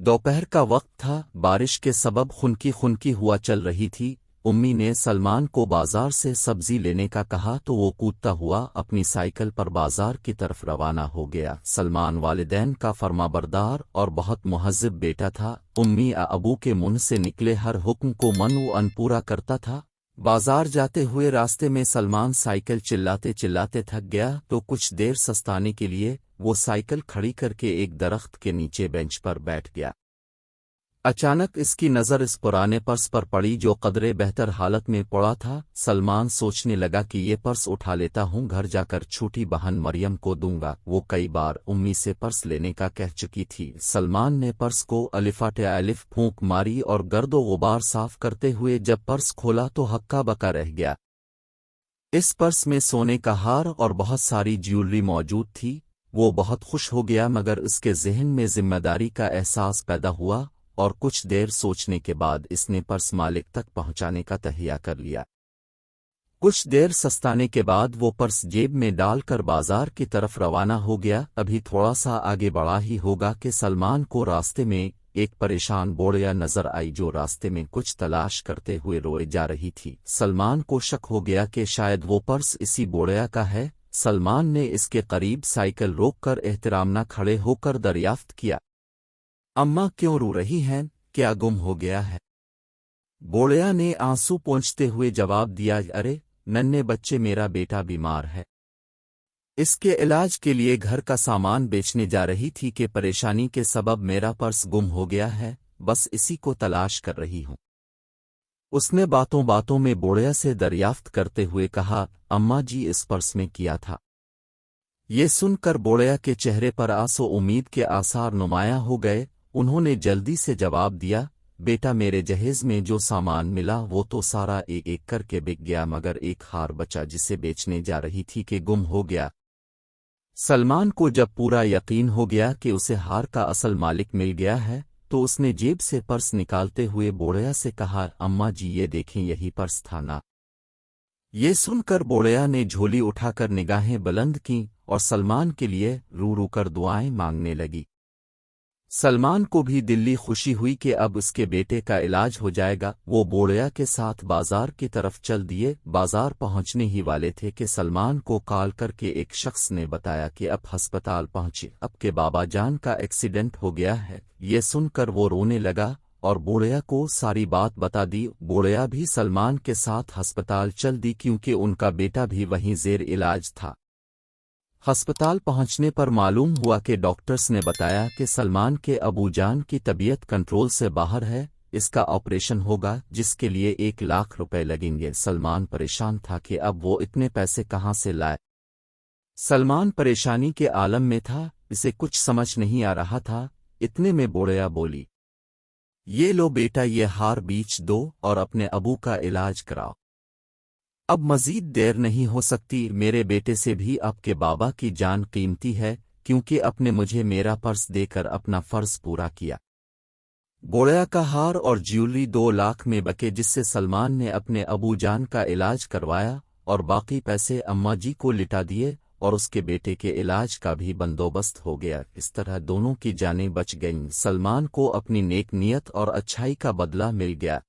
दोपहर का वक्त था। बारिश के सबब खुनकी खुनकी हुआ चल रही थी। उम्मी ने सलमान को बाजार से सब्जी लेने का कहा तो वो कूदता हुआ अपनी साइकिल पर बाजार की तरफ रवाना हो गया। सलमान वालिदैन का फरमाबरदार और बहुत मुहज़्ज़ब बेटा था। उम्मी अबू के मुंह से निकले हर हुक्म को मन व अन पूरा करता था। बाजार जाते हुए रास्ते में सलमान साइकिल चिल्लाते चिल्लाते थक गया तो कुछ देर सस्ताने के लिए वो साइकिल खड़ी करके एक दरख्त के नीचे बेंच पर बैठ गया। अचानक इसकी नज़र इस पुराने पर्स पर पड़ी जो कदरे बेहतर हालत में पड़ा था। सलमान सोचने लगा कि ये पर्स उठा लेता हूँ, घर जाकर छोटी बहन मरियम को दूंगा। वो कई बार उम्मी से पर्स लेने का कह चुकी थी। सलमान ने पर्स को अलिफाटे अलिफ फूंक मारी और गर्दो गुबार साफ करते हुए जब पर्स खोला तो हक्का बक्का रह गया। इस पर्स में सोने का हार और बहुत सारी ज्वेलरी मौजूद थी। वो बहुत खुश हो गया, मगर उसके ज़हन में जिम्मेदारी का एहसास पैदा हुआ और कुछ देर सोचने के बाद इसने पर्स मालिक तक पहुंचाने का तहिया कर लिया। कुछ देर सस्ताने के बाद वो पर्स जेब में डालकर बाजार की तरफ रवाना हो गया। अभी थोड़ा सा आगे बढ़ा ही होगा कि सलमान को रास्ते में एक परेशान बोड़िया नजर आई जो रास्ते में कुछ तलाश करते हुए रोए जा रही थी। सलमान को शक हो गया कि शायद वो पर्स इसी बोड़िया का है। सलमान ने इसके करीब साइकिल रोककर एहतरामना खड़े होकर दरियाफ्त किया, अम्मा क्यों रो रही हैं, क्या गुम हो गया है? बोड़िया ने आंसू पोंछते हुए जवाब दिया, अरे नन्हे बच्चे, मेरा बेटा बीमार है, इसके इलाज के लिए घर का सामान बेचने जा रही थी कि परेशानी के सबब मेरा पर्स गुम हो गया है, बस इसी को तलाश कर रही हूँ। उसने बातों बातों में बोड़िया से दरियाफ्त करते हुए कहा, अम्मा जी इस पर्स में किया था। ये सुनकर बोड़िया के चेहरे पर आंसू उम्मीद के आसार नुमाया हो गए। उन्होंने जल्दी से जवाब दिया, बेटा मेरे जहेज में जो सामान मिला वो तो सारा एक एक करके बिक गया, मगर एक हार बचा जिसे बेचने जा रही थी कि गुम हो गया। सलमान को जब पूरा यकीन हो गया कि उसे हार का असल मालिक मिल गया है तो उसने जेब से पर्स निकालते हुए बोड़िया से कहा, अम्मा जी ये देखें यही पर्स था ना। ये सुनकर बोड़िया ने झोली उठाकर निगाहें बुलंद कीं और सलमान के लिए रू रू कर दुआएं मांगने लगी। सलमान को भी दिली खुशी हुई कि अब उसके बेटे का इलाज हो जाएगा। वो बोड़िया के साथ बाजार की तरफ चल दिए। बाजार पहुंचने ही वाले थे कि सलमान को कॉल करके एक शख्स ने बताया कि अब अस्पताल पहुंचे, अब के बाबा जान का एक्सीडेंट हो गया है। ये सुनकर वो रोने लगा और बोड़िया को सारी बात बता दी। बोड़िया भी सलमान के साथ अस्पताल चल दी क्योंकि उनका बेटा भी वहीं जेर इलाज था। अस्पताल पहुंचने पर मालूम हुआ कि डॉक्टर्स ने बताया कि सलमान के अबू जान की तबीयत कंट्रोल से बाहर है, इसका ऑपरेशन होगा जिसके लिए 1 लाख रुपए लगेंगे। सलमान परेशान था कि अब वो इतने पैसे कहां से लाए। सलमान परेशानी के आलम में था, इसे कुछ समझ नहीं आ रहा था। इतने में बोड़िया बोली, ये लो बेटा, ये हार बेच दो और अपने अबू का इलाज कराओ। अब मजीद देर नहीं हो सकती, मेरे बेटे से भी आपके बाबा की जान कीमती है क्योंकि आपने मुझे मेरा पर्स देकर अपना फर्ज पूरा किया। बोड़िया का हार और ज्वेलरी 2 लाख में बके जिससे सलमान ने अपने अबू जान का इलाज करवाया और बाकी पैसे अम्मा जी को लिटा दिए और उसके बेटे के इलाज का भी बंदोबस्त हो गया। इस तरह दोनों की जानें बच गईं। सलमान को अपनी नेक नियत और अच्छाई का बदला मिल गया।